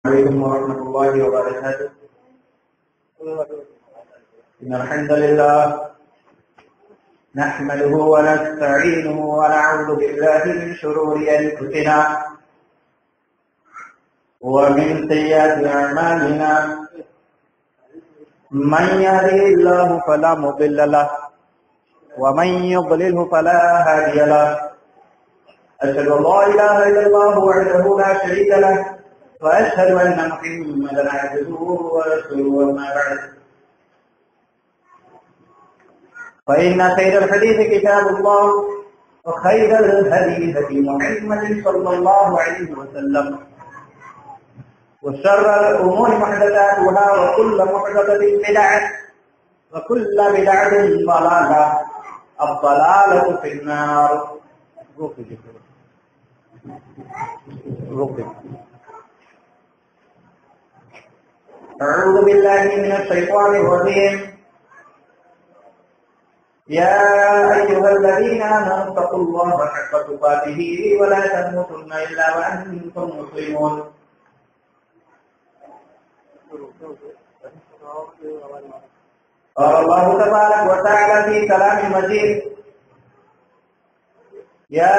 عليكم ورحمة الله وبركاته. إن الحمد لله نحمده ونستعينه ونعوذ بالله من شرور أنفسنا ومن سيئات أعمالنا. من يهده الله فلا مضل له ومن يضلله فلا هادي له. أشهد أن لا إله إلا الله وحده لا شريك له وأشهد أن محمدا عبده ورسوله. أما بعد فإن خير الحديث كتاب الله وخير الهدي هدي محمد صلى الله عليه وسلم وشر الأمور محدثاتها وكل محدثة بدعة وكل بدعة ضلالة. الضلالة في النار. أعوذ بالله من الشيطان الرجيم. يا أيها الذين آمنوا اتقوا الله حق تقاته ولا تموتن إلا وأنتم مسلمون. قال الله تبارك وتعالى في كلام المجيد: يا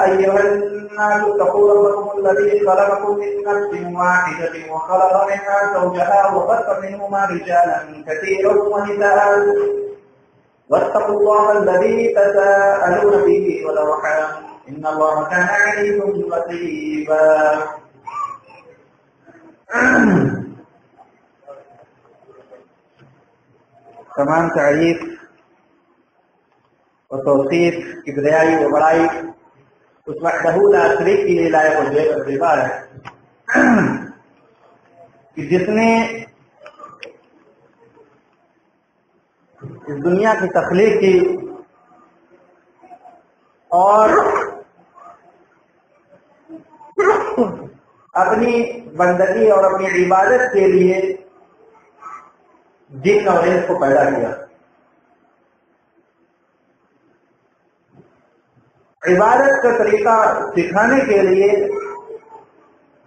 أيها الناس اتقوا ربكم الذي خلقكم من نفس واحدة وخلق منها زوجها وبث منهما رجالا كثيرا ونساء واتقوا الله الذي تساءلون به والأرحام إن الله كان عليكم رقيبا. تمام تعریف و توصیف کبریائی و بڑائی اس وحدہ لا شریک کے لیے لائق و جیبار ہے کہ جس نے اس دنیا کی تخلیق کی اور اپنی بندگی اور اپنی عبادت کے لیے جن اور انس کو پیدا کیا. عبادت کا طریقہ سکھانے کے لیے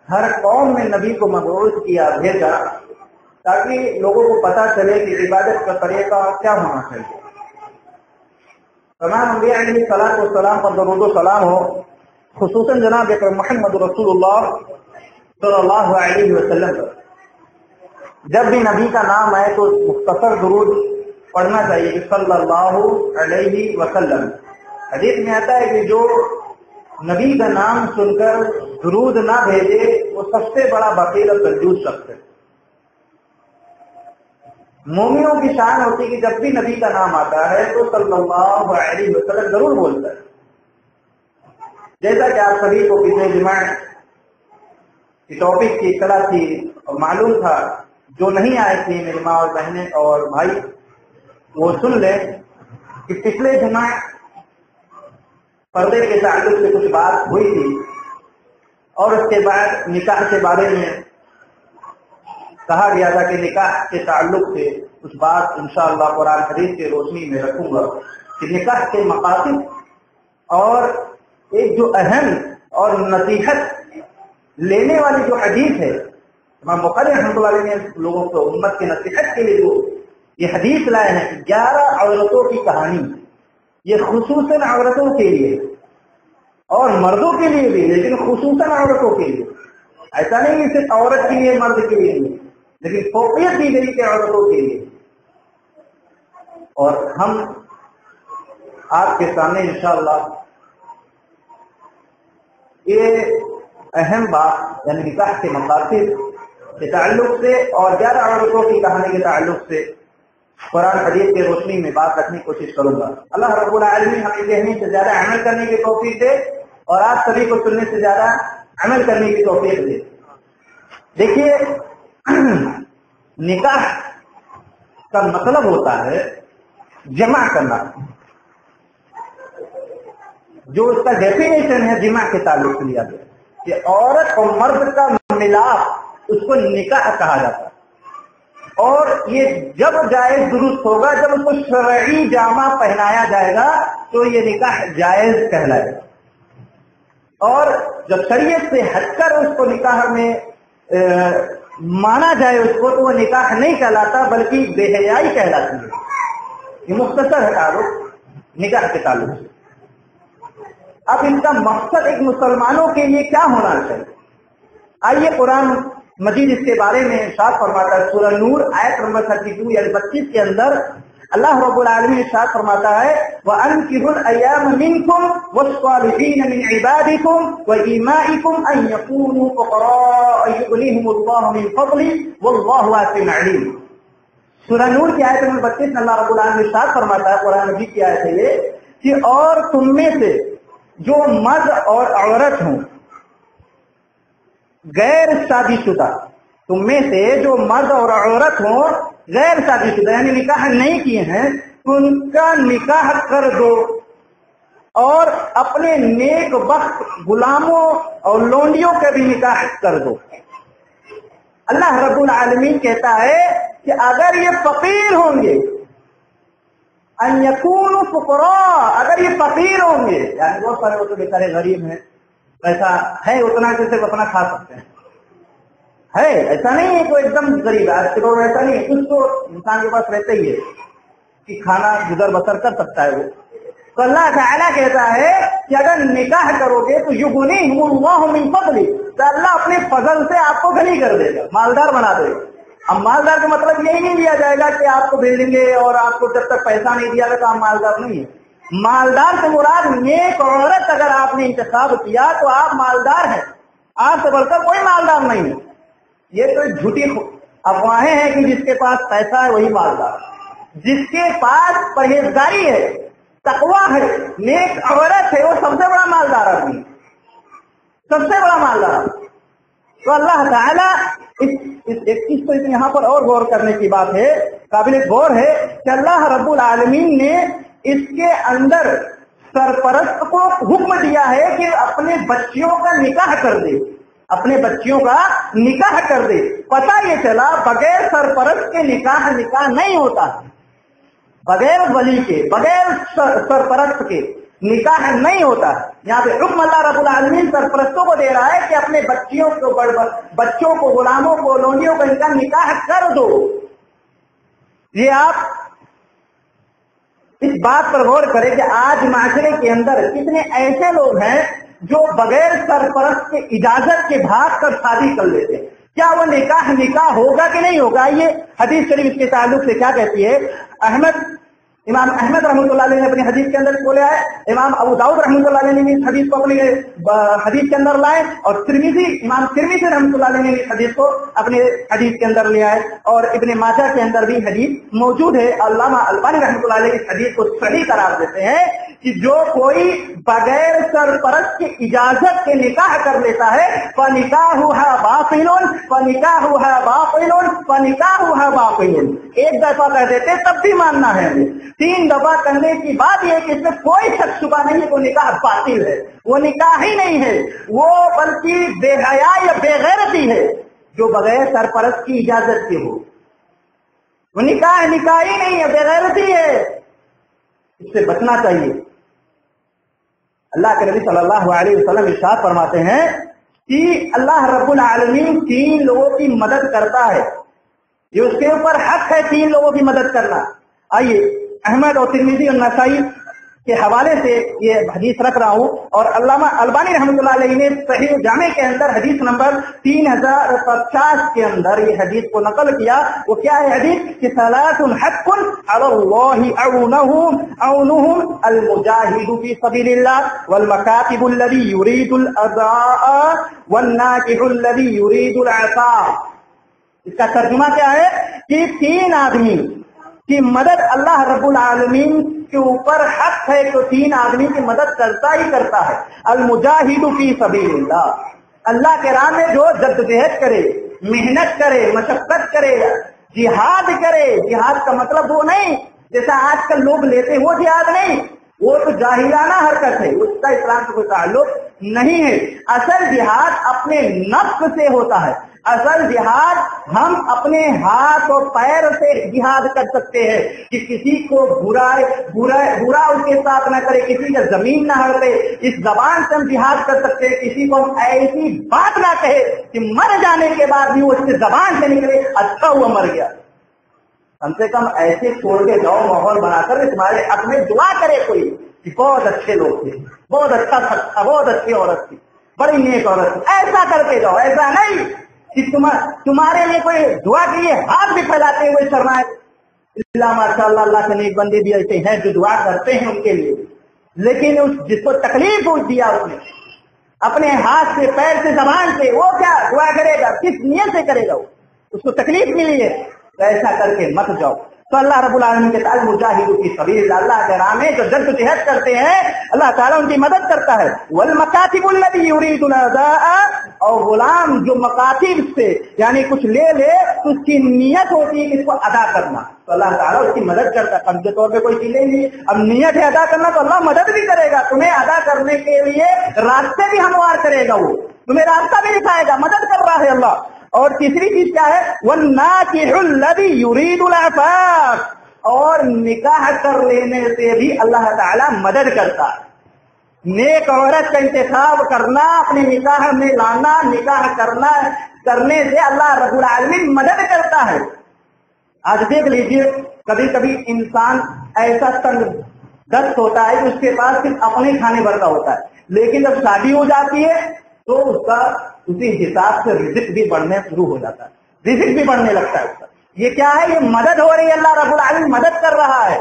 ہر قوم میں نبی کو مبعوث کیا بھیجا تاکہ لوگوں کو پتہ چلے کہ عبادت کا طریقہ کیا ہونا چاہیے. تمام انبیاء علیہ الصلوۃ والسلام پر درود و سلام ہو، خصوصاً جناب اکرم محمد رسول اللہ صلی اللہ علیہ وسلم پر. جب بھی نبی کا نام آئے تو مختصر درود پڑھنا چاہیے کہ صلی اللہ علیہ وسلم. حدیث میں آتا ہے کہ جو نبی کا نام سن کر درود نہ بھیجے وہ سب سے بڑا بخیل اور کنجوس شخص ہے. مومنوں کی شان ہوتی ہے کہ جب بھی نبی کا نام آتا ہے تو صلی اللہ علیہ وسلم ضرور بولتا ہے. جیسا کہ آپ سبھی کو پچھلے جمعہ کی ٹاپک کی اطلاع تھی اور معلوم تھا، جو نہیں آئے تھے میری ماں اور بہنیں اور بھائی وہ سن لیں کہ پچھلے جمعہ پردے کے تعلق سے کچھ بات ہوئی تھی اور اس کے بعد نکاح کے بارے میں کہا گیا تھا کہ نکاح کے تعلق سے کچھ بات انشاءاللہ قرآن حدیث کی روشنی میں رکھوں گا کہ نکاح کے مقاصد اور ایک جو اہم اور نصیحت لینے والی جو حدیث ہے، امام بخاری رحمۃ اللہ علیہ نے لوگوں کو امت کی نصیحت کے لیے جو یہ حدیث لائے ہیں 11 عورتوں کی کہانی، یہ خصوصاً عورتوں کے لیے اور مردوں کے لیے بھی، لیکن خصوصاً عورتوں کے لیے. ایسا نہیں کہ صرف عورت کے لیے مرد کے لیے نہیں، لیکن فوقیت دی گئی کہ عورتوں کے لیے. اور ہم آپ کے سامنے انشاءاللہ یہ اہم بات یعنی نکاح کے مقاصد کے تعلق سے اور 11 عورتوں کی کہانی کے تعلق سے قرآن حدیث کی روشنی میں بات رکھنے کی کوشش کروں گا. اللہ رب العالمین ہمیں کہنے سے زیادہ عمل کرنے کی توفیق دے اور آپ سبھی کو سننے سے زیادہ عمل کرنے کی توفیق دے. دیکھیے نکاح کا مطلب ہوتا ہے جمع کرنا. جو اس کا ڈیفینیشن ہے جمع کے تعلق سے لیا گیا کہ عورت اور مرد کا ملاپ اس کو نکاح کہا جاتا ہے. اور یہ جب جائز درست ہوگا جب اس کو شرعی جامہ پہنایا جائے گا تو یہ نکاح جائز کہلائے گا. اور جب شریعت سے ہٹ کر اس کو نکاح میں माना जाए उसको तो वो निकाह नहीं कहलाता बल्कि बेहयाई कहलाती है। ये मुख्तसर है ताल्लुक निकाह के ताल्लुक से। अब इनका मकसद एक मुसलमानों के लिए क्या होना चाहिए, आइए कुरान मजीद इसके बारे में इरशाद फरमाता है। सूरह नूर आयत नंबर 32 यानी 25 के अंदर अल्लाह रब्बुल आलमीन इरशाद फरमाता है वअनकिहुल अय्याम मिनकुम वस्सालिहीन मिन इबादिकुम व इमाइकुम अन यकूनु फुक़रा युग़निहुमुल्लाहु मिन फ़ज़लि वल्लाहु वासिउन अलीम। सूरह नूर की आयत नंबर 32 अल्लाह रब्बुल आलमीन इरशाद फरमाता है, कुरान मजीद की आयत है ये, कि और तुम में से जो मर्द और औरत हों गैर शादीशुदा, तुम में से जो मर्द और औरत हों गैर शादीशुदा यानी निकाह नहीं किए हैं, उनका निकाह कर दो और अपने नेक वक्त गुलामों और लोंडियों का भी निकाह कर दो। अल्लाह रब्बुल आलमीन कहता है कि अगर ये फकीर होंगे, अन यकूनु फुक़रा, अगर ये फकीर होंगे यानी बहुत सारे वो तो बेचारे गरीब हैं, ऐसा है उतना कि सिर्फ अपना खा सकते हैं, है ऐसा नहीं है कोई एकदम गरीब है, आज के दौर में ऐसा नहीं है, कुछ तो इंसान के पास रहता ही है कि खाना गुजर बसर कर सकता है वो। तो अल्लाह ताला कहता है कि अगर निकाह करोगे तो युग़निहुमुल्लाहु मिन फ़ज़लि, तो अल्लाह अपने फजल से आपको गनी कर देगा, मालदार बना देगा। अब मालदार का मतलब यही नहीं लिया जाएगा कि आपको बिल्डिंगे और आपको जब तक पैसा नहीं दिया तो आप मालदार नहीं है। मालदार से मुराद नेक औरत अगर आपने इंतखाब किया तो आप मालदार हैं, आपसे बढ़कर कोई मालदार नहीं है। ये तो झूठी अफवाहें हैं कि जिसके पास पैसा है वही मालदार, जिसके पास परहेजगारी है, तकवा है, नेक औरत है, वो सबसे बड़ा मालदार आदमी, सबसे बड़ा मालदार। तो अल्लाह ताला एक चीज तो यहाँ पर और गौर करने की बात है, काबिल गौर है कि अल्लाह रब्बुल आलमीन ने इसके अंदर सरपरस्त को हुक्म दिया है कि अपने बच्चियों का निकाह कर दे, अपने बच्चियों का निकाह कर दे। पता ये चला बगैर सरपरस्त के निकाह नहीं होता, बगैर वली के, बगैर सरपरस्त के निकाह नहीं होता। यहाँ पे हुक्म अल्लाह रब्बुल आलमीन सरपरस्तों को दे रहा है कि अपने बच्चों को गुलामों को लोंडियों को इनका निकाह कर दो। ये आप इस बात पर गौर करें कि आज माशरे के अंदर कितने ऐसे लोग हैं जो बगैर सरपरस्त के इजाजत के भाग कर शादी कर लेते हैं। क्या वो निकाह होगा कि नहीं होगा? ये हदीस शरीफ इसके ताल्लुक से क्या कहती है? इमाम अहमद रहमतुल्लाह अलैह ने अपनी हदीस के अंदर बोला है, इमाम अबू दाऊद रहमतुल्लाह अलैह ने भी इस हदीस को अपनी हदीस के अंदर लाए, और इमाम तिरमिज़ी रहमतुल्लाह अलैह ने इस हदीस को अपने हदीस के अंदर लिया है, और इब्ने माजा के अंदर भी हदीस मौजूद है। अल्लामा अलबानी रहमतुल्लाह अलैह इस हदीस को सही करार देते हैं कि जो कोई बगैर सरपरस्त की इजाजत के निकाह कर लेता है फनिकाहुहा बातिलुन फनिकाहुहा बातिलुन फनिकाहुहा बातिलुन। एक दफा कह देते तब भी मानना है हमें, 3 दफा कहने की बात यह कि इसमें कोई शक शुबा नहीं है वो निकाह बातिल है, वो निकाह ही नहीं है, वो बल्कि बेहया या बेगैरती है जो बगैर सरपरस्त की इजाजत के हो। वो निकाह ही नहीं है, बेगैरती है, इससे बचना चाहिए। अल्लाह के नबी सल्लल्लाहु अलैहि वसल्लम इरशाद फरमाते हैं कि अल्लाह रब्बुल आलमीन 3 लोगों की मदद करता है, ये उसके ऊपर हक है 3 लोगों की मदद करना। आइए अहमद और तिरमिज़ी और नसाई के हवाले से ये हदीस रख रहा हूँ, और अल्लामा अलबानी रहमतुल्लाह अलैह ने सहीह जामे के अंदर हदीस नंबर 3050 के अंदर ये हदीस को नकल किया। वो क्या है हदीस कि सलासुन हक़्क़ुन अलल्लाहि औनुहुम अल मुजाहिदु फी सबिलिल्लाह वल मकातिबु अल्लज़ी युरीदुल अज़ाअ वन नाकिहु अल्लज़ी युरीदुल अता। इसका तर्जुमा क्या है कि 3 आदमी की मदद अल्लाह रब्बुल आलमीन के ऊपर हक है, तो 3 आदमी की मदद करता ही करता है। अल मुजाहिदु फी सबीलिल्लाह, अल्लाह के राह में जो जद्दोजहद करे, मेहनत करे, मशक्कत करे, जिहाद करे। जिहाद का मतलब वो नहीं जैसा आजकल लोग लेते, वो जिहाद नहीं, वो तो जाहिलाना हरकत है, उसका इस्लाम से कोई ताल्लुक نہیں ہے. اصل جہاد اپنے نفس سے ہوتا ہے. اصل جہاد ہم اپنے ہاتھ اور پیر سے جہاد کر سکتے ہیں کہ کسی کو برا اس کے ساتھ نہ کرے, کسی کا زمین نہ ہڑپے. اس زبان سے ہم جہاد کر سکتے ہیں. کسی کو ہم ایسی بات نہ کہے کہ مر جانے کے بعد بھی وہ اس کی زبان سے نکلے اچھا ہوا مر گیا. کم سے کم ایسے چھوڑ کے جاؤ, ماحول بنا کر تمہارے حق میں دعا کرے کوئی کہ بہت اچھے لوگ تھے, بہت اچھا تھا, بہت اچھی عورت تھی, بڑی نیک عورت تھی. ایسا کر کے جاؤ, ایسا نہیں کہ تمہارے لیے کوئی دعا کے لیے ہاتھ بھی پھیلاتے ہوئے شرمائے. اللہ ماشاء اللہ, اللہ کے نیک بندے بھی ایسے ہیں جو دعا کرتے ہیں ان کے لیے, لیکن جس کو تکلیف دیا اس نے اپنے ہاتھ سے, پیر سے, زبان سے, وہ کیا دعا کرے گا؟ کس نیت سے کرے گا؟ وہ اس کو تکلیف ملی ہے. تو ایسا کر کے مت جاؤ. تو اللہ رب العالمین کے تعالی مجاہدوں کی سبیل, اللہ کے راہ میں جو جد و جہد کرتے ہیں اللہ تعالیٰ ان کی مدد کرتا ہے. والمکاتب الذی یرید الاداء, اور غلام جو مکاتب سے یعنی کچھ لے تو اس کی نیت ہوتی ہے کہ اس کو ادا کرنا, تو اللہ تعالیٰ اس کی مدد کرتا ہے. قرض کے طور پہ کوئی چیز نہیں, اب نیت ہے ادا کرنا تو اللہ مدد بھی کرے گا. تمہیں ادا کرنے کے لیے راستے بھی ہموار کرے گا, وہ تمہیں راستہ بھی دکھائے گا, مدد کر رہا ہے اللہ. اور تیسری چیز کیا ہے؟ والناکح الذی یرید العفاف, اور نکاح کر لینے سے بھی اللہ تعالی مدد کرتا ہے. نیک عورت کا انتخاب کرنا, اپنے نکاح میں لانا, نکاح کرنے سے اللہ رب العالمین مدد کرتا ہے. آج دیکھ لیجئے, کبھی کبھی انسان ایسا تنگ دست ہوتا ہے کہ اس کے پاس صرف اپنے کھانے بھر کا ہوتا ہے, لیکن جب شادی ہو جاتی ہے تو اس کا اسی حساب سے رزق بھی بڑھنے شروع ہو جاتا ہے, رزق بھی بڑھنے لگتا ہے اس کا. یہ کیا ہے؟ یہ مدد ہو رہی ہے, اللہ رب العالمین مدد کر رہا ہے.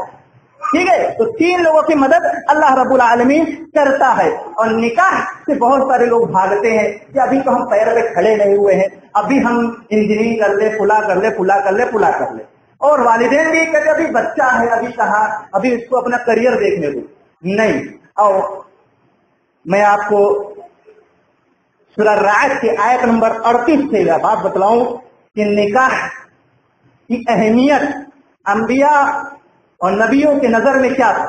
ٹھیک ہے, تو 3 لوگوں کی مدد اللہ رب العالمین کرتا ہے. اور نکاح سے بہت سارے لوگ بھاگتے ہیں کہ ابھی تو ہم پیر پہ کھڑے نہیں ہوئے ہیں, ابھی ہم انجینئرنگ کر لے, فلا کر لے. اور والدین بھی کہتے ابھی بچہ ہے, ابھی کہاں, ابھی اس کو اپنا کریئر دیکھنے دو. نہیں, اور میں آپ کو سورہ رعد کی آیت نمبر 38 سے بات بتلاؤں کہ نکاح کی اہمیت انبیاء اور نبیوں کی نظر میں کیا تھا.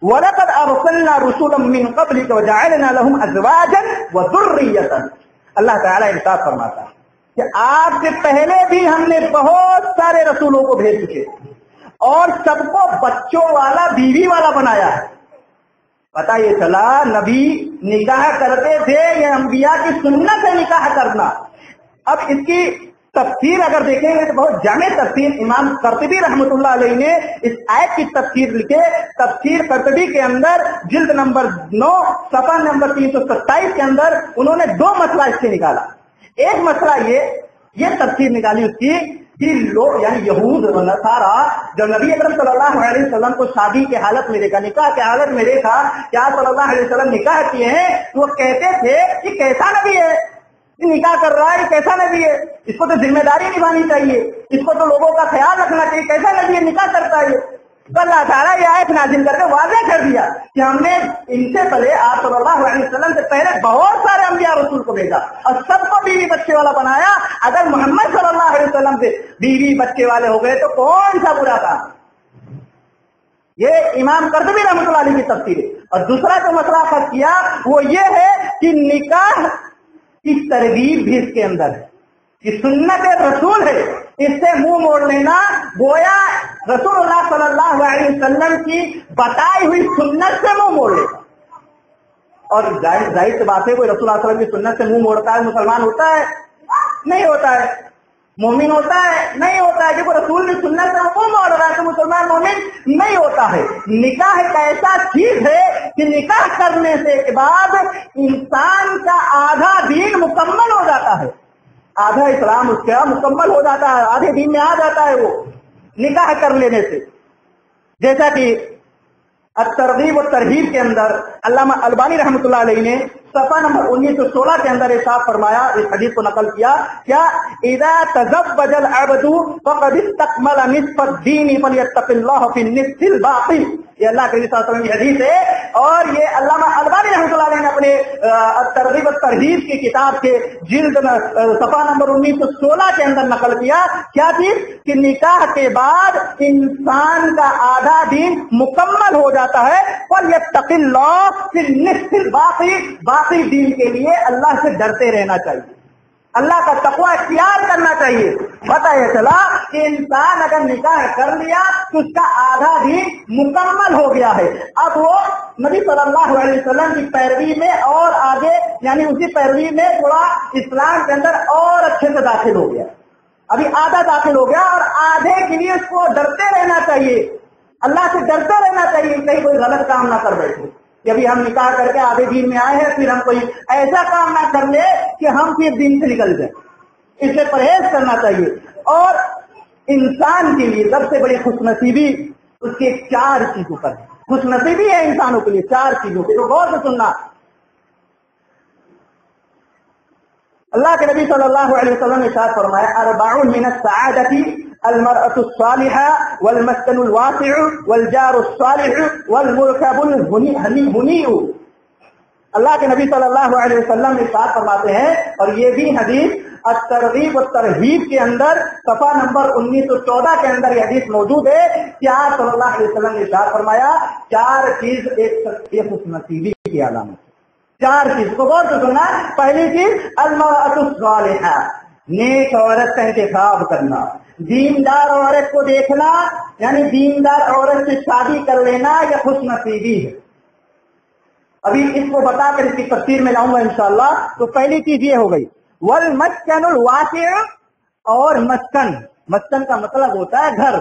وَلَقَدْ أَرْسَلْنَا رُسُلًا مِّن قَبْلِكَ وَجَعَلْنَا لَهُمْ أَزْوَاجًا وَذُرِّيَّةً. اللہ تعالیٰ ارشاد فرماتا ہے کہ آپ سے پہلے بھی ہم نے بہت سارے رسولوں کو بھیج چکے اور سب کو بچوں والا, بیوی والا بنایا ہے. پتہ یہ چلا نبی نکاح کرتے تھے, یہ انبیاء کی سنت ہے نکاح کرنا. اب اس کی تفسیر اگر دیکھیں گے تو بہت جامع تفسیر امام قرطبی رحمۃ اللہ علیہ نے اس آیت کی تفسیر لکھے. تفسیر قرطبی کے اندر جلد نمبر 9 صفحہ نمبر 327 کے اندر انہوں نے 2 مسئلہ اس سے نکالا. ایک مسئلہ یہ تفسیر نکالی اس کی کہ لوگ یعنی یہود و نصارا جب نبی اکرم صلی اللہ علیہ وسلم کو شادی کے حالت میں دیکھا, نکاح کے حالت میں دیکھا کہ آپ صلی اللہ علیہ وسلم نکاح کیے ہیں, تو وہ کہتے تھے کہ کیسا نبی ہے, نکاح کر رہا ہے, کیسا نبی ہے, اس کو تو ذمہ داری نبھانی چاہیے, اس کو تو لوگوں کا خیال رکھنا چاہیے, کیسا نبی ہے نکاح کرتا ہے. تو اللہ تعالیٰ یہ آیت نازل کر کے واضح کر دیا کہ ہم نے ان سے پہلے آپ صلی اللہ علیہ وسلم سے پہلے بہت سارے انبیاء رسول کو بھیجا اور سب کو بیوی بچے والا بنایا. اگر محمد صلی اللہ علیہ وسلم سے بیوی بچے والے ہو گئے تو کون سا برا تھا. یہ امام قرطبی رحمۃ اللہ علیہ کی تفسیر ہے. اور دوسرا جو مسئلہ فرض کیا وہ یہ ہے کہ نکاح کی ترغیب بھی اس کے اندر ہے کہ سنت رسول ہے, اس سے منہ موڑ لینا گویا رسول اللہ صلی اللہ علیہ وسلم کی بتائی ہوئی سنت سے منہ موڑ لینا. اور ظاہر سی بات ہے کوئی رسول اللہ صلی اللہ علیہ وسلم کی سنت سے منہ موڑتا ہے مسلمان ہوتا ہے؟ نہیں ہوتا ہے. مومن ہوتا ہے؟ نہیں ہوتا ہے. جب رسول کی سنت سے منہ موڑ رہا ہے تو مسلمان مومن نہیں ہوتا ہے. نکاح ایک ایسا چیز ہے کہ نکاح کرنے سے کے بعد انسان کا آدھا دین مکمل ہو جاتا ہے, آدھا اسلام اس کا مکمل ہو جاتا ہے, آدھے دین میں آ جاتا ہے وہ نکاح کر لینے سے. جیسا کہ الترغیب و ترہیب کے اندر علامہ البانی رحمۃ اللہ علیہ نے صفحہ نمبر 1916 کے اندر ارشاد فرمایا, اس حدیث کو نقل کیا, کیا اذا تزوج العبد فقد استكمل نصف الدين فليتق الله في النصف الباقي. یہ اللہ کے نبی صلی اللہ علیہ وسلم کی حدیث ہے، اور یہ علامہ البانی رحمۃ اللہ علیہ نے اپنے ترغیب الترہیب کی کتاب کے جلد صفحہ نمبر 1916 کے اندر نقل کیا. کیا چیز کہ نکاح کے بعد انسان کا آدھا دین مکمل ہو جاتا ہے، فلیتق اللہ فی النصف الباقی، باقی دین کے لیے اللہ سے ڈرتے رہنا چاہیے، اللہ کا تقوی اختیار کرنا چاہیے. پتہ یہ چلا کہ انسان اگر نکاح کر لیا تو اس کا آدھا دین مکمل ہو گیا ہے. اب وہ نبی صلی اللہ علیہ وسلم کی پیروی میں اور آگے یعنی اسی پیروی میں تھوڑا اسلام کے اندر اور اچھے سے داخل ہو گیا. ابھی آدھا داخل ہو گیا اور آدھے کے لیے اس کو ڈرتے رہنا چاہیے، اللہ سے ڈرتے رہنا چاہیے، کہیں کوئی غلط کام نہ کر بیٹھے کہ ابھی ہم نکاح کر کے آدھے دین میں آئے ہیں، پھر ہم کوئی ایسا کام نہ کر لے کہ ہم پھر دین سے نکل جائیں. اس سے پرہیز کرنا چاہیے. اور انسان کے لیے سب سے بڑی خوش نصیبی اس کی 4 چیزوں پر ہے. خوش نصیبی ہے انسانوں کے لیے 4 چیزوں کی، تو غور سے سننا. اللہ کے نبی صلی اللہ علیہ وسلم نے ارشاد فرمایا 4 من السعادة المرأة الصالحة والمسكن الواسع والجار الصالح والمركب الهنيء. اللہ کے نبی صلی اللہ علیہ وسلم نے ارشاد فرماتے ہیں، اور یہ بھی حدیث الترغیب والترہیب کے اندر صفحہ نمبر 1914 کے اندر یہ حدیث موجود ہے کہ آپ صلی اللہ علیہ وسلم نے ارشاد فرمایا 4 چیز ایک خوش نصیبی کی علامت. 4 چیز کو غور سے سننا. پہلی چیز المرأة الصالحہ، نیک عورت کا انتخاب کرنا، دیندار عورت کو دیکھنا، یعنی دیندار عورت سے شادی کر لینا یہ خوش نصیبی ہے. ابھی اس کو بتا کر اس کی تفسیر میں لاؤں گا انشاءاللہ. تو پہلی چیز یہ ہو گئی والمسکن الواسع، اور مسکن کا مطلب ہوتا ہے گھر،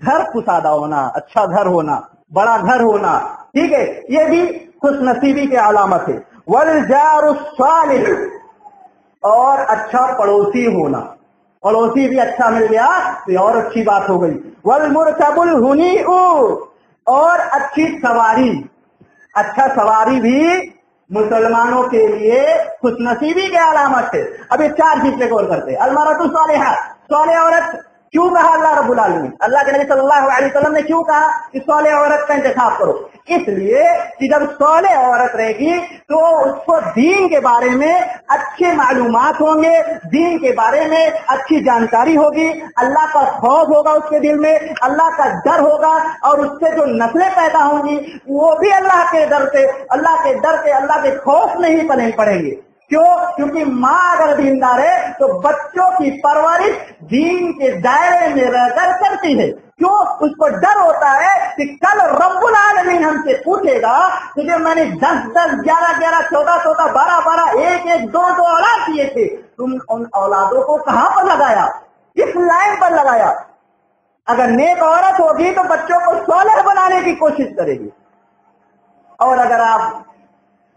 گھر کشادہ ہونا، اچھا گھر ہونا، بڑا گھر ہونا. ٹھیک ہے، یہ بھی خوش نصیبی کی علامت ہے. والجار الصالح، اور اچھا پڑوسی ہونا، پڑوسی بھی اچھا مل گیا تو اور اچھی بات ہو گئی. والمرکب الہنیء، اور اچھی سواری، اچھا سواری بھی مسلمانوں کے لیے خوش نصیبی کی علامت ہے. اب یہ 4 چیز پہ غور کرتے ہیں. المرأۃ الصالحہ، صالح عورت کیوں کہا اللہ رب العالمین؟ اللہ کے نبی صلی اللہ علیہ وسلم نے کیوں کہا کہ صالح عورت کا انتخاب کرو؟ اس لیے کہ جب صالح عورت رہے گی تو اس کو دین کے بارے میں اچھے معلومات ہوں گے، دین کے بارے میں اچھی جانکاری ہوگی، اللہ کا خوف ہوگا اس کے دل میں، اللہ کا ڈر ہوگا، اور اس سے جو نسلیں پیدا ہوں گی وہ بھی اللہ کے ڈر سے، اللہ کے خوف میں ہی پلیں پڑیں گے. کیوں؟ کیونکہ ماں اگر دیندار ہے تو بچوں کی پرورش دین کے دائرے میں رہ کر کرتی ہے. کیوں؟ اس کو ڈر ہوتا ہے کہ کل رب العالمین ہم سے پوچھے گا تجھے میں نے 10 11 14 12 1 2 اولاد کیے تھے، تم ان اولادوں کو کہاں پر لگایا، کس لائن پر لگایا؟ اگر نیک عورت ہوگی تو بچوں کو صالح بنانے کی کوشش کرے گی، اور اگر آپ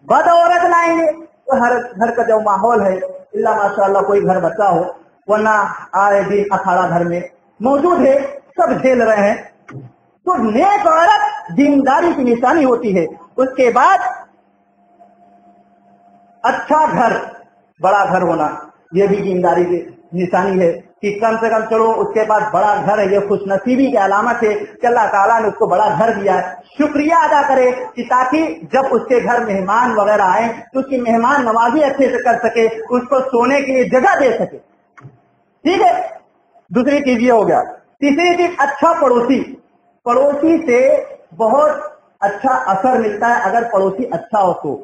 بد عورت لائیں گے تو ہر گھر کا جو ماحول ہے اللہ ماشاء اللہ کوئی گھر بچا ہو، ورنہ آئے دن اکھاڑا گھر میں موجود ہے، سب جھیل رہے ہیں. تو نیک عورت دینداری کی نشانی ہوتی ہے. اس کے بعد اچھا گھر، بڑا گھر ہونا یہ بھی دینداری کی نشانی ہے کہ کم سے کم چلو اس کے بعد بڑا گھر ہے، یہ خوش نصیبی کی علامت ہے کہ اللہ تعالیٰ نے اس کو بڑا گھر دیا ہے. شکریہ ادا کرے کہ تاکہ جب اس کے گھر مہمان وغیرہ آئیں تو اس کی مہمان نوازی اچھے سے کر سکے، اس کو سونے کے لیے جگہ دے سکے. ٹھیک ہے، دوسری چیز یہ ہو گیا. تیسری چیز اچھا پڑوسی. پڑوسی سے بہت اچھا اثر ملتا ہے اگر پڑوسی اچھا ہو تو،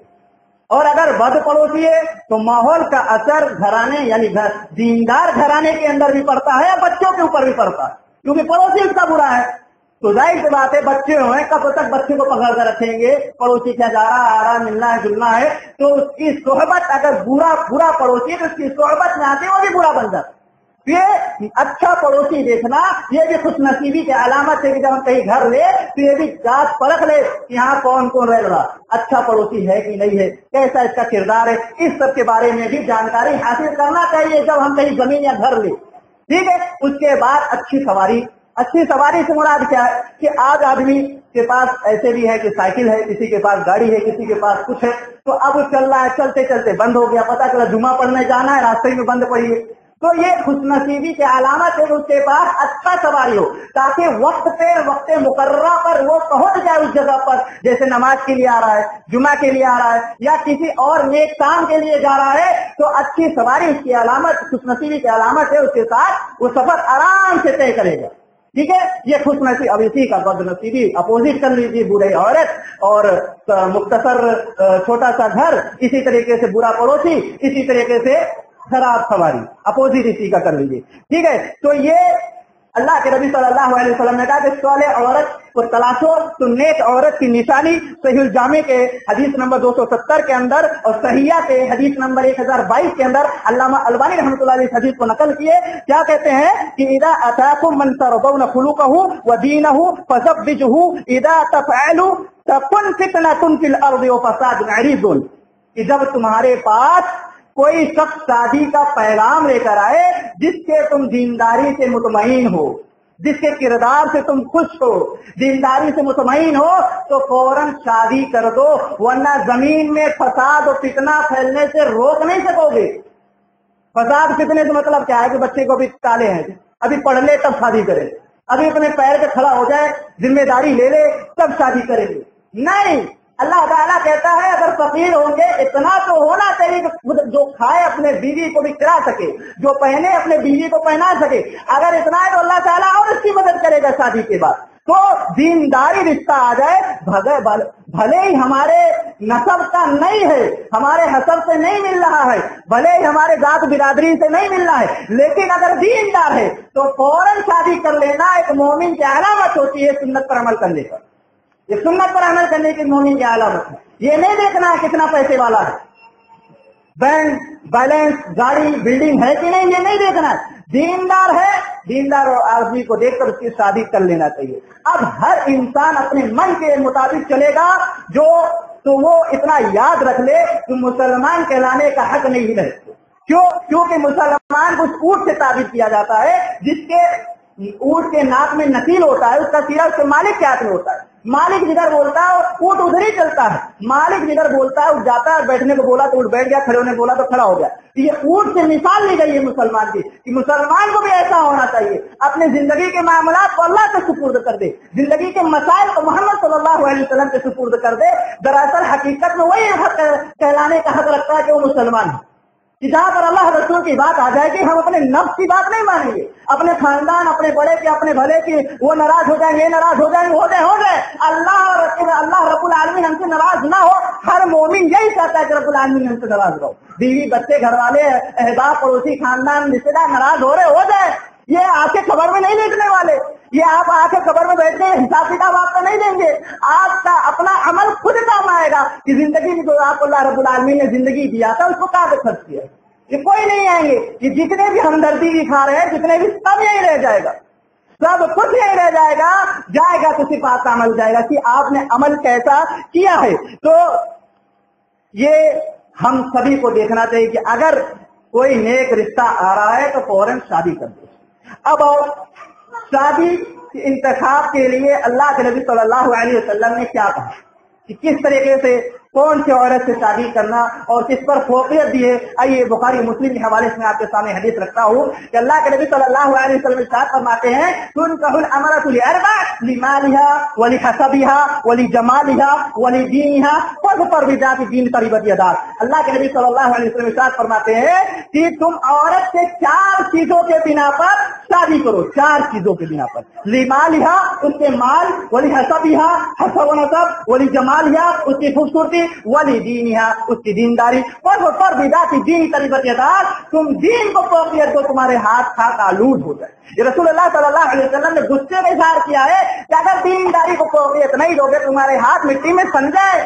اور اگر بد پڑوسی ہے تو ماحول کا اثر گھرانے یعنی دیندار گھرانے کے اندر بھی پڑتا ہے اور بچوں کے اوپر بھی پڑتا ہے، کیونکہ پڑوسی اس کا برا ہے. تو ظاہر سی بات ہے بچے ہوئے کب تک بچے کو پکڑ کر رکھیں گے، پڑوسی کیا جا رہا آ رہا ملنا ہے جلنا ہے، تو اس کی صحبت اگر برا پڑوسی ہے تو اس کی صحبت میں آتے وہ بھی برا بن جاتا. یہ اچھا پڑوسی دیکھنا یہ بھی خوش نصیبی کی علامت ہے کہ جب ہم کہیں گھر لے تو یہ بھی جانچ پرکھ لے کہ یہاں کون کون رہ رہا، اچھا پڑوسی ہے کہ نہیں ہے، کیسا اس کا کردار ہے، اس سب کے بارے میں بھی جانکاری حاصل کرنا چاہیے جب ہم کہیں زمین یا گھر لیں. ٹھیک ہے. اس کے بعد اچھی سواری. اچھی سواری سے مراد کیا ہے کہ آج آدمی کے پاس ایسے بھی ہے کہ سائیکل ہے، کسی کے پاس گاڑی ہے، کسی کے پاس کچھ ہے، تو اب چل رہا ہے، چلتے چلتے بند ہو گیا، پتا چلا جمعہ پڑھنے جانا ہے راستے میں بند پڑی ہے، تو یہ خوش نصیبی کی علامت ہے کہ اس کے پاس اچھا سواری ہو، تاکہ وقت پہ وقت مقررہ پر وہ پہنچ جائے اس جگہ پر، جیسے نماز کے لیے آ رہا ہے، جمعہ کے لیے آ رہا ہے، یا کسی اور نیک کام کے لیے جا رہا ہے، تو اچھی سواری اس کی علامت، خوش نصیبی کی علامت ہے، اس کے ساتھ وہ سفر آرام سے طے کرے گا. ٹھیک ہے، یہ خوش نصیبی. اب اسی کا بد نصیبی اپوزٹ کر لیجیے، بوڑھی عورت اور مختصر چھوٹا سا گھر، اسی طریقے سے برا پڑوسی، اسی طریقے سے خراب سواری، اپوزٹ اسی کا کر لیجیے. ٹھیک ہے، تو یہ اللہ کے نبی صلی اللہ علیہ وسلم نے کہا کہ صالح عورت کو تلاشو تو نیک عورت کی نشانی. صحیح الجامع کے حدیث نمبر 270 کے اندر اور صحیحہ کے حدیث نمبر 1022 کے اندر علامہ البانی رحمۃ اللہ علیہ حدیث کو نقل کیے. کیا کہتے ہیں کہ اذا اتاکم من ترضون خلقه ودینه فزوجوه اذا تفعلوا تكن فتنة في الارض وفساد عريض. کہ جب تمہارے پاس کوئی شخص شادی کا پیغام لے کر آئے جس کے تم دینداری سے مطمئن ہو، جس کے کردار سے تم خوش ہو، دینداری سے مطمئن ہو، تو فوراً شادی کر دو، ورنہ زمین میں فساد و فتنہ پھیلنے سے روک نہیں سکو گے. فساد فتنے سے مطلب کیا ہے کہ بچے کو بھی تالے ہیں، ابھی پڑھ لے تب شادی کرے، ابھی اپنے پیر پہ کھڑا ہو جائے، ذمہ داری لے لے تب شادی کرے گے. نہیں، اللہ تعالیٰ کہتا ہے اگر فقیر ہوں گے اتنا تو ہونا چاہیے کہ جو کھائے اپنے بیوی کو بھی کھلا سکے، جو پہنے اپنے بیوی کو پہنا سکے. اگر اتنا ہے تو اللہ تعالیٰ اور اس کی مدد کرے گا شادی کے بعد. تو دینداری رشتہ آ جائے، بھلے ہی ہمارے نسب کا نہیں ہے، ہمارے حسب سے نہیں مل رہا ہے، بھلے ہی ہمارے ذات برادری سے نہیں مل رہا ہے، لیکن اگر دیندار ہے تو فوراً شادی کر لینا ایک مومن کی علامت ہوتی ہے سنت پر عمل کرنے پر. یہ سنت پر عمل کرنے کی مومن کی علامت ہے. یہ نہیں دیکھنا ہے کتنا پیسے والا ہے، بینک بیلنس، گاڑی، بلڈنگ ہے کہ نہیں، یہ نہیں دیکھنا ہے. دیندار ہے، دیندار آدمی کو دیکھ کر اس کی شادی کر لینا چاہیے. اب ہر انسان اپنے من کے مطابق چلے گا تو وہ اتنا یاد رکھ لے کہ مسلمان کہلانے کا حق نہیں ہے. کیونکہ مسلمان کو اس اونٹ سے تعبیر کیا جاتا ہے جس کے اونٹ کے ناک میں نکیل ہوتا ہے، اس کا سیرا اس کے مالک کے ہاتھ میں ہوتا ہے. مالک جدھر بولتا ہے اونٹ ادھر ہی چلتا ہے. مالک جدھر بولتا ہے اٹھ جاتا ہے، بیٹھنے کو بولا تو اٹھ بیٹھ گیا، کھڑے ہونے بولا تو کھڑا ہو گیا. یہ اونٹ سے مثال لی گئی ہے مسلمان کی کہ مسلمان کو بھی ایسا ہونا چاہیے. اپنے زندگی کے معاملات کو اللہ کے سپرد کر دے، زندگی کے مسائل کو محمد صلی اللہ علیہ وسلم کے سپرد کر دے. دراصل حقیقت میں وہی حق کہلانے کا حق رکھتا ہے کہ وہ مسلمان ہے. کہ جہاں پر اللہ رسول کی بات آ جائے گی ہم اپنے نفس کی بات نہیں مانیں گے، اپنے خاندان، اپنے بڑے کی، اپنے بھلے کی، وہ ناراض ہو جائیں گے، یہ ناراض ہو جائیں گے، ہو جائے. اللہ رب العالمین ہم سے ناراض نہ ہو. ہر مومن یہی چاہتا ہے کہ رب العالمین ہم سے ناراض ہو. بیوی، بچے، گھر والے، احباب، پڑوسی، خاندان، رشتے دار ناراض ہو جائے. یہ آپ کے خبر میں نہیں دیکھنے والے، یہ آپ آ کے خبر میں بیٹھتے ہیں، حساب کتاب آپ کا نہیں دیں گے. آپ کا اپنا عمل خود کام آئے گا کہ زندگی میں جو آپ کو اللہ رب العالمین نے زندگی دیا تھا اس کو کہاں پہ خرچ کیا. یہ کوئی نہیں آئیں گے. یہ جتنے بھی ہمدردی دکھا رہے ہیں، جتنے بھی، سب یہی رہ جائے گا، سب کچھ یہی رہ جائے گا تو صرف آپ کا عمل جائے گا کہ آپ نے عمل کیسا کیا ہے. تو یہ ہم سبھی کو دیکھنا چاہیے کہ اگر کوئی نیک رشتہ آ رہا ہے تو فوراً شادی کر دو. اب اور شادی کے انتخاب کے لیے اللہ کے نبی صلی اللہ علیہ وسلم نے کیا کہا کہ کس طریقے سے کون سی عورت سے شادی کرنا اور کس پر فوقیت دی ہے. آئیے بخاری مسلم کے حوالے سے میں آپ کے سامنے حدیث رکھتا ہوں کہ اللہ کے نبی صلی اللہ علیہ وسلم ارشاد فرماتے ہیں تنکح الامرأۃ لأربع لمالها ولحسبها ولجمالها ولدینها فاظفر بذات الدین تربت یداک. اللہ کے نبی صلی اللہ علیہ وسلم ارشاد فرماتے ہیں کہ تم عورت سے 4 چیزوں کے بنا پر شادی کرو. 4 چیزوں کے بنا پر. لمالها، اس کے مال، ولحسبها، حسب و نسب، ولجمالها، اس کی خوبصورتی، ولدینها، اس کی دینداری، فاظفر بذات الدین تربت یداک. تم دین کو فوقیت دو، تمہارے ہاتھ خاک آلود ہو جائے. یہ رسول اللہ صلی اللہ علیہ وسلم نے غصے میں اظہار کیا ہے کہ اگر دینداری کو فوقیت نہیں دو گے تمہارے ہاتھ مٹی میں سن جائے.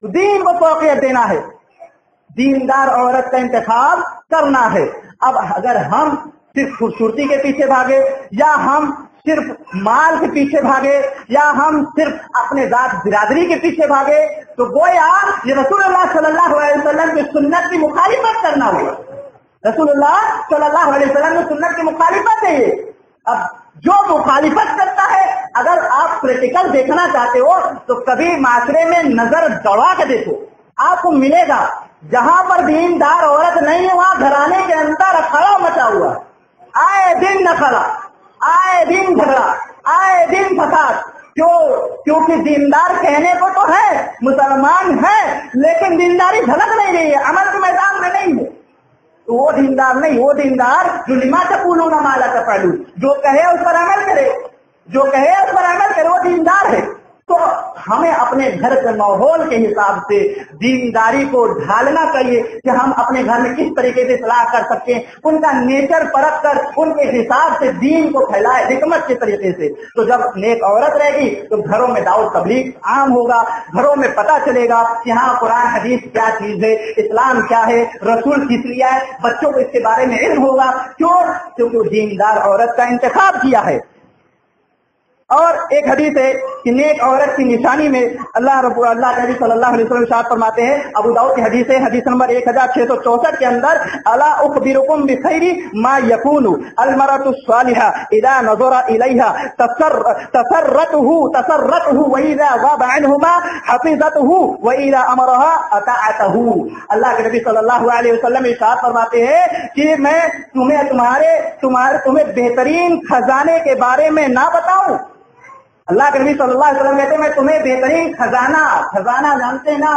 دین کو فوقیت دینا ہے، دیندار عورت کا انتخاب کرنا ہے. اب اگر ہم صرف خوبصورتی کے پیچھے بھاگے، یا ہم صرف مال کے پیچھے بھاگے، یا ہم صرف اپنے ذات برادری کے پیچھے بھاگے، تو گویا یہ رسول اللہ صلی اللہ علیہ وسلم کی سنت کی مخالفت کرنا ہوگا. رسول اللہ صلی اللہ علیہ وسلم کی سنت کی مخالفت ہے یہ. اب جو مخالفت کرتا ہے، اگر آپ پریکٹیکل دیکھنا چاہتے ہو تو کبھی معاشرے میں نظر دوڑا کے دیکھو، آپ کو ملے گا जहां पर दीनदार औरत नहीं है वहां घराने के अंदर अखाड़ा मचा हुआ, आए दिन नखरा, आए दिन झगड़ा, आए दिन फसाद। क्योंकि दीनदार कहने को तो है, मुसलमान है, लेकिन दीनदारी झलक नहीं रही है, अमल के मैदान में नहीं है। तो वो दीनदार नहीं, वो दीनदार जो लिमा तक़ूलून मा ला तफ़अलून, जो कहे उस पर अमल करे, जो कहे उस पर अमल करे, वो दीनदार है। तो हमें अपने घर के माहौल के हिसाब से दीनदारी को ढालना चाहिए कि हम अपने घर में किस तरीके से सलाह कर सकते हैं, उनका नेचर परख कर उनके हिसाब से दीन को फैलाए हिकमत के तरीके से। तो जब नेक औरत रहेगी तो घरों में दावत तबलीग आम होगा, घरों में पता चलेगा कि हाँ कुरान हदीस क्या चीज है, इस्लाम क्या है, रसूल किस लिए है, बच्चों को इसके बारे में इल्म होगा। क्यों? क्योंकि दीनदार औरत का इंतखाब किया है। और एक हदीस है कि नेक औरत की निशानी में अल्लाह के नबी सल्लल्लाहु अलैहि वसल्लम इरशाद फरमाते हैं, अबू दाऊद की हदीस है, हदीस नंबर 1664 के अंदर, अला उखबिरुकुम बिखैरी मा यकूनु अलमरतु स्वालिहा इदा नज़रा इलैहा तसर्रतहु व इदा ग़ाब अन्हुमा हफिज़तहु व इदा अमरहा अताअतहु। अल्लाह के नबी सल्लल्लाहु अलैहि वसल्लम इरशाद फरमाते हैं कि मैं तुम्हें बेहतरीन खजाने के बारे में ना बताऊं। अल्लाह के नबी सल्लल्लाहु अलैहि वसल्लम कहते हैं मैं तुम्हें बेहतरीन खजाना जानते हैं ना,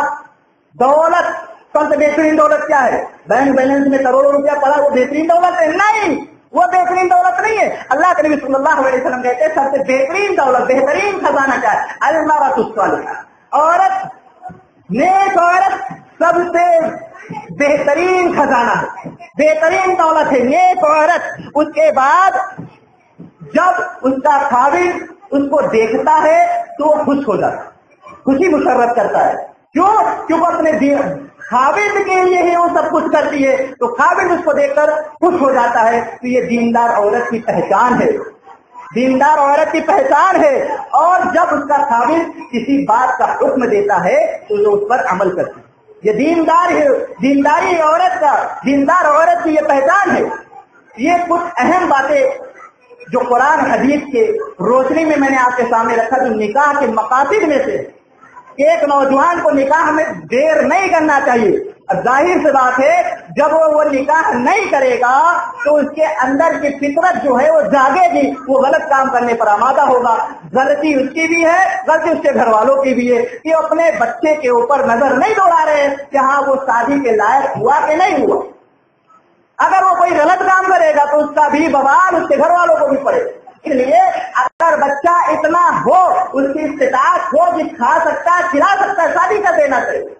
दौलत, सबसे बेहतरीन दौलत क्या है? बैंक बैलेंस में करोड़ों रुपया पड़ा, वो बेहतरीन दौलत है? नहीं, वो बेहतरीन दौलत नहीं है। अल्लाह के नबी सल्लल्लाहु अलैहि वसल्लम कहते हैं सबसे बेहतरीन दौलत, बेहतरीन खजाना क्या है? अल-मरअतु स्वालिहा, औरत, नेक औरत सबसे बेहतरीन खजाना है, बेहतरीन दौलत है नेक औरत। उसके बाद जब उसका खाविद उसको देखता है तो खुश हो जाता है, खुशी मुशर्रत करता है। क्यों? क्योंकि अपने खाविद के लिए ही वो सब कुछ करती है, तो खाविद उसको देखकर खुश हो जाता है। तो ये दीनदार औरत की पहचान है, दीनदार औरत की पहचान है। और जब उसका खाविद किसी बात का हुक्म देता है तो वो उस पर अमल करती है। ये दीनदारी औरत का, दीनदार औरत की ये पहचान है। ये कुछ अहम बातें जो कुरान हदीस के रोशनी में मैंने आपके सामने रखा, जो निकाह के मकासद में से एक नौजवान को निकाह में देर नहीं करना चाहिए। अब जाहिर सी बात है जब वो निकाह नहीं करेगा तो उसके अंदर की फितरत जो है वो जागेगी, वो गलत काम करने पर आमादा होगा। गलती उसकी भी है, गलती उसके घर वालों की भी है कि अपने बच्चे के ऊपर नजर नहीं दौड़ा रहे कि हाँ वो शादी के लायक हुआ कि नहीं हुआ। अगर वो कोई गलत काम करेगा तो उसका भी बवाल उसके घर वालों को भी पड़ेगा। इसलिए अगर बच्चा इतना हो, उसकी इस्तिताअत हो कि खा सकता है, खिला सकता है, शादी कर देना चाहिए।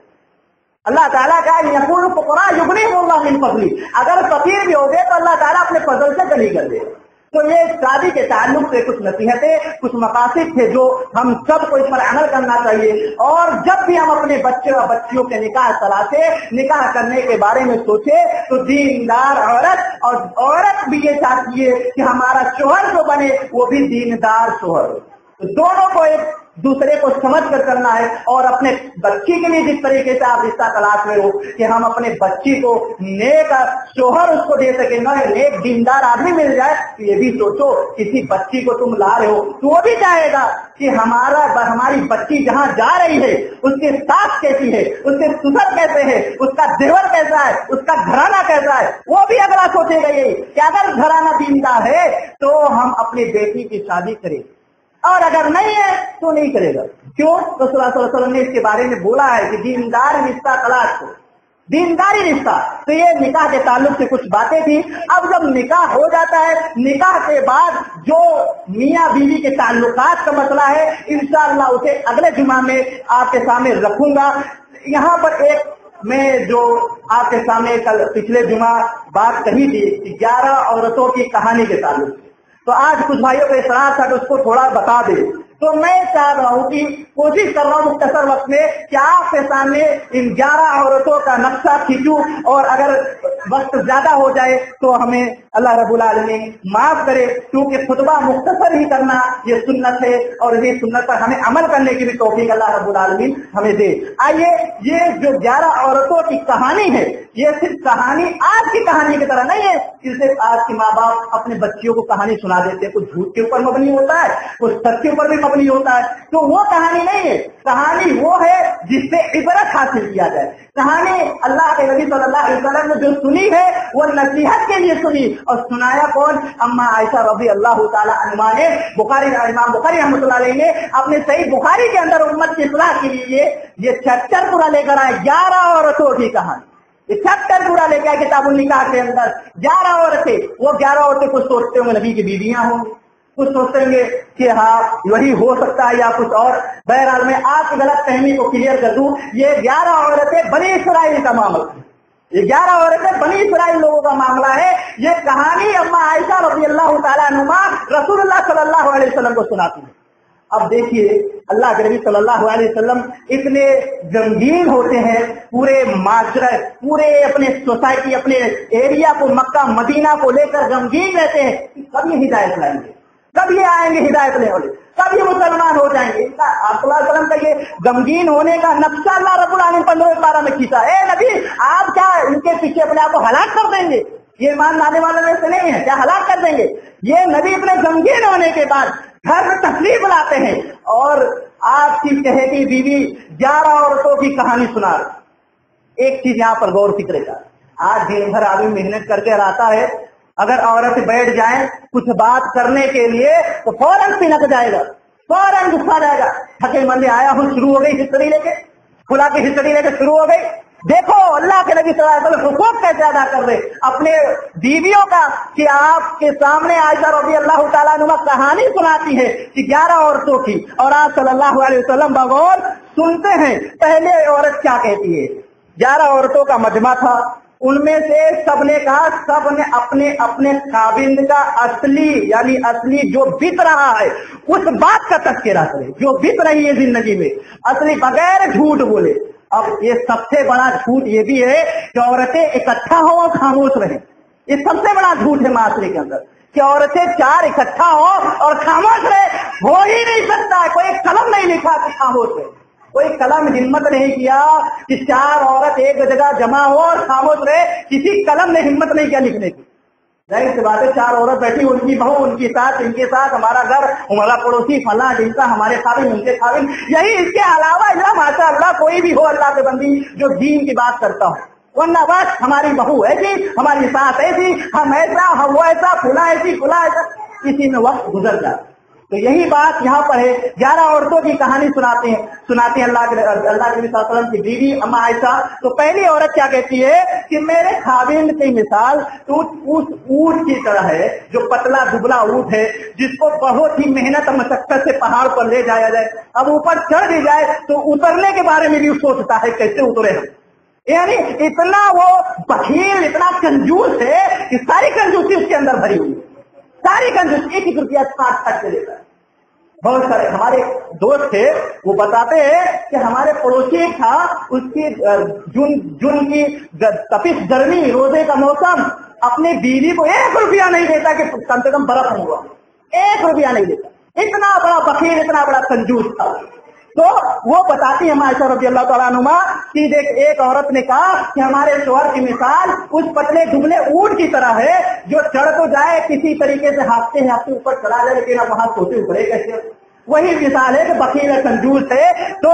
अल्लाह ताला का यक़ूलु फ़ुक़रा युग़निहिमुल्लाहु मिन फ़ज़ली, अगर फकीर भी हो गए तो अल्लाह ताला अपने फजल से गनी कर देगा। तो ये शादी के ताल्लुक से कुछ नसीहतें, कुछ मकासद थे जो हम सबको इस पर अमल करना चाहिए। और जब भी हम अपने बच्चे और बच्चियों के निकाह तलाशे, निकाह करने के बारे में सोचे तो दीनदार औरत, और औरत भी ये चाहती है कि हमारा शोहर जो बने वो भी दीनदार शोहर हो। तो दोनों को एक दूसरे को समझ कर करना है। और अपने बच्ची के लिए जिस तरीके से आप रिश्ता तलाश में हो कि हम अपने बच्ची को नेक शोहर उसको दे सके, नेक दीनदार आदमी मिल जाए, तो ये भी सोचो किसी बच्ची को तुम ला रहे हो तो वो भी चाहेगा कि हमारी बच्ची जहाँ जा रही है उसके सास कैसी है, उसके ससुर कैसे है, उसका देवर कैसा है, उसका घराना कैसा है, वो भी अगला सोचेगा यही कि अगर घराना दीनदार है तो हम अपनी बेटी की शादी करें, और अगर नहीं है तो नहीं करेगा। क्यों? तो सल्लल्लाहु अलैहि वसल्लम ने इसके बारे में बोला है कि दीनदार रिश्ता तलाश को, दीनदारी रिश्ता। तो ये निकाह के ताल्लुक से कुछ बातें थी। अब जब निकाह हो जाता है, निकाह के बाद जो मियाँ बीवी के ताल्लुकात का मसला है, इंशाअल्लाह उसे अगले जुमा में आपके सामने रखूंगा। यहाँ पर एक मैं जो आपके सामने कल पिछले जुमा बात कही थी 11 औरतों की कहानी के ताल्लुक से, तो आज कुछ भाइयों को इशराक था कि उसको थोड़ा बता दे। तो मैं चाह रहा हूँ कि कोशिश कर रहा हूँ मुख्तसर वक्त में कि आपके सामने इन 11 औरतों का नक्शा खींचूं, और अगर वक्त ज्यादा हो जाए तो हमें अल्लाह रब्बुल आलमीन माफ करे, क्योंकि खुतबा मुख्तसर ही करना ये सुन्नत है, और ये सुन्नत पर हमें अमल करने की भी तौफीक अल्लाह रब्बुल आलमीन हमें दे। आइए, ये जो 11 औरतों की कहानी है, ये सिर्फ कहानी आज की कहानी की तरह नहीं है कि सिर्फ आज के माँ बाप अपने बच्चियों को कहानी सुना देते हैं। कुछ झूठ के ऊपर मबनी होता है, कुछ सच के ऊपर भी मबनी होता है, तो वो कहानी नहीं है। कहानी वो है जिससे इबरत हासिल किया जाए। कहानी अल्लाह के नबी सल्लल्लाहु अलैहि वसल्लम ने जो सुनी है वो नसीहत के लिए सुनी, और सुनाया कौन? अम्मा आयशा रज़ी अल्लाह ताला अन्हा ने। इमाम बुखारी रहमतुल्लाह अलैहि ने अपने सही बुखारी के अंदर उम्मत की इस्लाह के लिए ये चैप्टर पूरा लेकर आए, 11 औरतों की कहानी। ये चैप्टर पूरा लेकर आए किताबुल निकाह के अंदर। 11 औरतें, वो 11 औरतें कुछ सोचते होंगे नबी की बीवियां होंगी, कुछ सोचेंगे कि हाँ वही हो सकता है या कुछ और। बहरहाल मैं आपकी गलत फहमी को क्लियर कर दूं, ये 11 औरतें बनी इसराइल का मामला है। ये 11 औरतें बनी इसराइल लोगों का मामला है। ये कहानी अम्मा आयशा रज़ी अल्लाह ताला अन्हा रसूलुल्लाह सल्लल्लाहु अलैहि वसल्लम को सुनाती है। अब देखिए अल्लाह के नबी सल्लल्लाहु अलैहि वसल्लम इतने गमगीन होते हैं, पूरे माजरा, पूरे अपने सोसाइटी, अपने एरिया को, मक्का मदीना को लेकर गमगीन रहते हैं कि कब ये हिदायत लाएंगे, कब ये आएंगे हिदायत लेने वाले, कब ये मुसलमान हो जाएंगे। आप सल्लल्लाहु अलैहि वसल्लम का ये गमगीन होने का नक्शा अल्लाह रब्बुल आलमीन 15वें पारा में खींचा। ए नबी, आप क्या इनके पीछे अपने आप को हलाक कर देंगे? ये ईमान लाने वालों में से नहीं है, क्या हलाक कर देंगे? ये नबी इतने गमगीन होने के बाद घर में तशरीफ लाते हैं और आपकी चहेती बीवी 11 औरतों की कहानी सुना रही। एक चीज यहाँ पर गौर फिक्र का, आज दिन भर आदमी मेहनत करके आता है, अगर औरत बैठ जाए कुछ बात करने के लिए तो फौरन सिनक जाएगा, फौरन गुस्सा जाएगा। थके मंदे आया हूँ, शुरू हो गई हिस्ट्री लेके, खुला की हिस्ट्री लेके शुरू हो गई। देखो अल्लाह के नबी सल्लल्लाहु अलैहि वसल्लम हुकूक कैसे अदा कर रहे अपने बीवियों का, कि आपके सामने आयशा रज़ी अल्लाह ताला अन्हा कहानी सुनाती है कि 11 औरतों की, और आप सल्लल्लाहु अलैहि वसल्लम बगौर सुनते हैं। पहले औरत क्या कहती है? 11 औरतों का मजमा था, उनमें से सबने कहा, सबने अपने अपने काबिंद का असली यानी असली जो बीत रहा है उस बात का तज़किरा करे, जो बीत रही है जिंदगी में, असली, बगैर झूठ बोले। अब ये सबसे बड़ा झूठ ये भी है कि औरतें इकट्ठा हो और खामोश रहे। ये सबसे बड़ा झूठ है माशरे के अंदर कि औरतें 4 इकट्ठा हो और खामोश रहे। हो ही नहीं सकता है, कोई कलम नहीं लिखा कि खामोश रहे, कोई कलम हिम्मत नहीं किया कि 4 औरत एक जगह जमा हो और खामोश रहे। किसी कलम ने हिम्मत नहीं किया लिखने की। जाहिर सी बात है, 4 औरत बैठी, उनकी बहू उनके साथ, इनके साथ, हमारा घर, हमारा पड़ोसी, फला ढिमका, हमारे खाविन उनके खाविन, यही। इसके अलावा अल्लाह माशा अल्लाह कोई भी हो अल्लाह के बंदी जो दीन की बात करता हो, वरना बस हमारी बहू ऐसी, हमारी सास ऐसी, हम ऐसा, हम वो ऐसा, फुला ऐसी, फुला ऐसा, इसी में वक्त गुजर जाता। तो यही बात यहाँ पर है। 11 औरतों की कहानी सुनाते हैं अल्लाह के नबी सल्लल्लाहु अलैहि वसल्लम की बीवी अम्मा आयशा। तो पहली औरत क्या कहती है कि मेरे खाविंद की मिसाल तो उस ऊंट की तरह है, जो पतला दुबला ऊंट है, जिसको बहुत ही मेहनत और मशक्कत से पहाड़ पर ले जाया जाए। अब ऊपर चढ़ भी जाए तो उतरने के बारे में भी सोचता है कैसे उतरे हम। यानी इतना वो बखील, इतना कंजूस है कि सारी कंजूसी उसके अंदर भरी हुई, सारी कंजूस, एक रुपया काट के लेता है। बहुत सारे हमारे दोस्त थे, वो बताते हैं कि हमारे पड़ोसी एक था, उसकी जून की तपिश गर्मी, रोजे का मौसम, अपनी बीवी को 1 रुपया नहीं देता कि कम से कम बर्फ होगा, 1 रुपया नहीं देता। इतना बड़ा बखील, इतना बड़ा कंजूस था। तो वो बताती है आयशा रज़ी अल्लाह ताला अन्हा कि देख, एक औरत ने कहा कि हमारे शौहर की मिसाल उस पतले दुबले ऊंट की तरह है, जो चढ़ तो जाए किसी तरीके से, हाँफते हाँफते ऊपर चला जाए, लेकिन अब वहां सोते ऊपरे कैसे। वही मिसाल है कि बखील कंजूस है। तो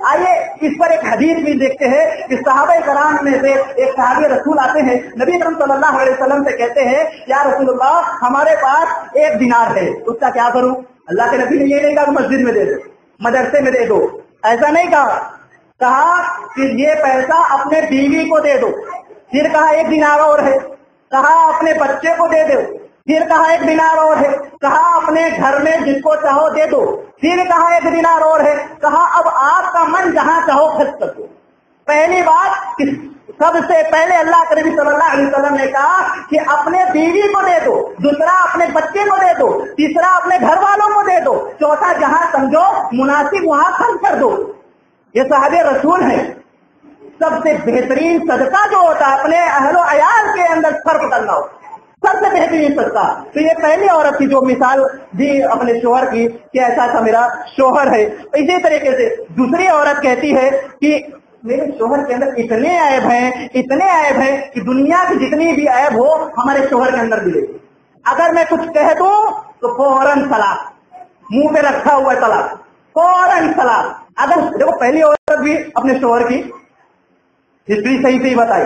आइए इस पर एक हदीस भी देखते हैं कि सहाबा कराम में से एक सहाबी रसूल आते हैं, नबी अकरम सल्लल्लाहु अलैहि वसल्लम से कहते हैं, या रसूलुल्लाह, हमारे पास 1 दिनार है, उसका क्या करूं? अल्लाह के नबी ने ये नहीं कहा कि मस्जिद में दे दो, मदरसे में दे दो, ऐसा नहीं कहा कि ये पैसा अपने बीवी को दे दो। फिर कहा 1 दिनार और है, कहा अपने बच्चे को दे दो। फिर कहा 1 दिनार और है, कहा अपने घर में जिसको चाहो दे दो। फिर कहा 1 दिनार और है, कहा अब आपका मन जहां चाहो खर्च कर दो। पहली बात कि सबसे पहले अल्लाह के नबी सल्लल्लाहु अलैहि वसल्लम ने कहा कि अपने बीवी को दे दो, दूसरा अपने बच्चे को दे दो, तीसरा अपने घर वालों को दे दो, चौथा जहां समझो मुनासिब वहां खर्च कर दो। ये साहबे रसूल हैं। सबसे बेहतरीन सदका जो होता है अपने अहलो अयाल के अंदर सर्व करना हो, सबसे बेहतरीन सदका। तो ये पहली औरत की जो मिसाल दी अपने शोहर की कि ऐसा सा मेरा शोहर है। इसी तरीके से दूसरी औरत कहती है कि मेरे शोहर के अंदर इतने ऐब हैं कि दुनिया की जितनी भी ऐब हो हमारे शोहर के अंदर मिले। अगर मैं कुछ कह दूं तो फौरन तलाक, मुंह पे रखा हुआ है तलाक, फौरन तलाक। अगर देखो पहली औरत भी अपने शोहर की हिस्ट्री सही से ही बताई,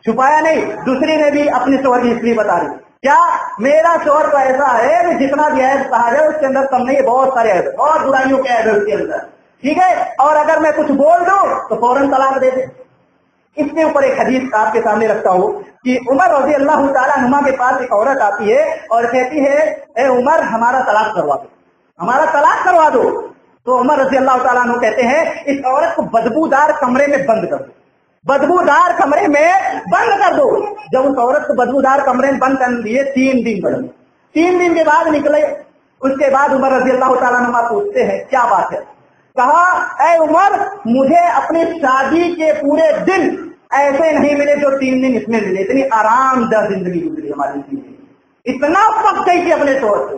छुपाया नहीं, दूसरी ने भी अपने शोहर की हिस्ट्री बता दी। क्या मेरा शोहर तो ऐसा है कि जितना भी ऐब कहा जाए उसके अंदर कम नहीं है, बहुत सारे ऐब, बहुत बुराइयों के ऐब है उसके अंदर, ठीक है, और अगर मैं कुछ बोल दूं तो फौरन तलाक दे दे। इसके ऊपर एक हदीस आपके सामने रखता हूँ कि उमर रज़ी अल्लाह तआला अन्हुमा के पास एक औरत आती है और कहती है, ए उमर हमारा तलाक करवा दो, हमारा तलाक करवा दो। तो उमर रज़ी अल्लाह तआला अन्हु कहते हैं, इस औरत को बदबूदार कमरे में बंद कर दो, बदबूदार कमरे में बंद कर दो। जब उस औरत को बदबूदार कमरे में बंद कर दिए 3 दिन बढ़ गए, 3 दिन के बाद निकले। उसके बाद उमर रज़ी अल्लाह तआला अन्हुमा पूछते हैं क्या बात है? कहा, ऐ उमर मुझे अपनी शादी के पूरे दिन ऐसे नहीं मिले जो 3 दिन इसमें मिले, इतनी आरामदायक जिंदगी गुजरी हमारी जिंदगी, इतना पक गई थी अपने शोहर से।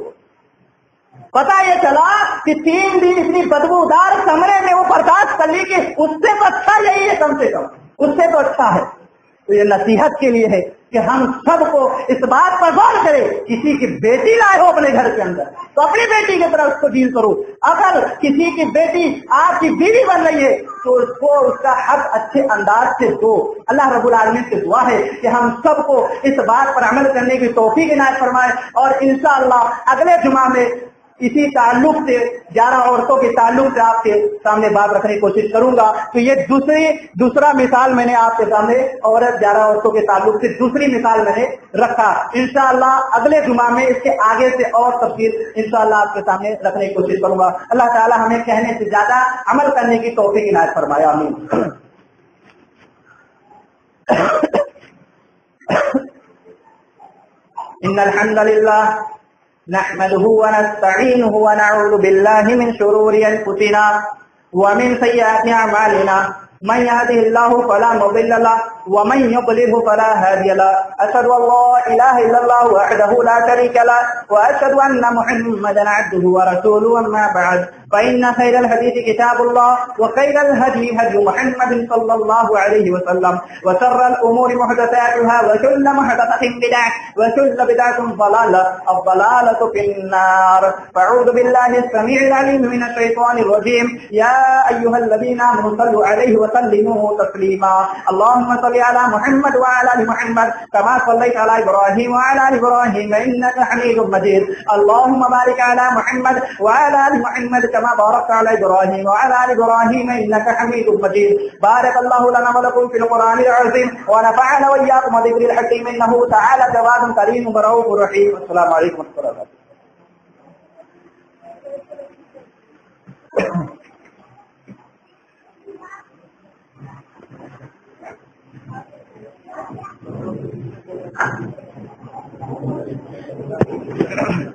पता ये चला कि 3 दिन इतनी बदबूदार कमरे में वो बर्दाश्त कर ली कि उससे तो अच्छा यही है, कम से कम उससे तो अच्छा है। तो ये नसीहत के लिए है कि हम सबको इस बात पर गौर करें, किसी की बेटी लाए हो अपने घर के अंदर तो अपनी बेटी की तरह उसको डील करो। अगर किसी की बेटी आपकी बीवी बन रही है तो उसको उसका हक अच्छे अंदाज से दो। अल्लाह रब्बुल आलमीन से दुआ है कि हम सबको इस बात पर अमल करने की तौफीक इनायत फरमाए। और इंशाअल्लाह अगले जुमा में इसी ताल्लुक से 11 औरतों के ताल्लुक से आपके सामने बात रखने की कोशिश करूंगा। तो ये दूसरा मिसाल मैंने आपके सामने औरत 11 औरतों के ताल्लुक से दूसरी मिसाल मैंने रखा। इंशाअल्लाह अगले जुमा में इसके आगे से और तफसील इंशाअल्लाह आपके सामने रखने की कोशिश करूंगा। अल्लाह ताला हमें कहने से ज्यादा अमल करने की तौफीक इनायत फरमाए, आमीन। इन्नल हम्दुलिल्लाह नहमदुहु व नस्तईनुहु व नऊज़ु बिल्लाहि मिन शुरूरि अनफुसिना व मिन सय्यिआति अमालिना मन यहदिहिल्लाहु फला मुदिल्ल लहु व मन युद्लिलहु फला हादिय लहु। अशहदु अल्ला इलाहा इल्लल्लाह वहदहु ला शरीका लहु व अशहदु अन्न मुहम्मदन अब्दुहु व रसूलुहु। अम्मा बअद फ़इन्न खैरल हदीस किताबुल्लाह व खैरल हदी हदी मुहम्मदिन सल्लल्लाहु अलैहि वसल्लम व शर्रल उमूरि मुहदसातुहा व कुल्लु मुहदसतिन बिदअह व कुल्लु बिदअतिन ज़लालह अज़-ज़लालतु फिन्नार। अऊज़ु बिल्लाहि अस्समीइल अलीम मिनश शैतानिर रजीम। या अय्युहल्लज़ीना आमनू सल्लु अलैहि व सल्लिमू तस्लीमा। अल्लाहुम्मा सल्लि अला मुहम्मद व अला आलि मुहम्मद कमा सल्लैता अला इब्राहीम व अला आलि इब्राहीम इन्नका हमीदुम मजीद। अल्लाहुम्मा बारिक अला मुहम्मद व अला आलि मुहम्मद कमा बारकता अला इब्राहीम व अला आलि इब्राहीम इन्नका हमीदुम मजीद। बारकल्लाहु लना व लकुम फिल कुरआनिल अज़ीम व नफ़अना व इय्याकुम व ज़िक्रिल हकीम इन्नहु तआला जवादुन करीमुन व रऊफुर रहीम। अस्सलामु अलैकुम व रहमतुल्लाहि व बरकातुहू।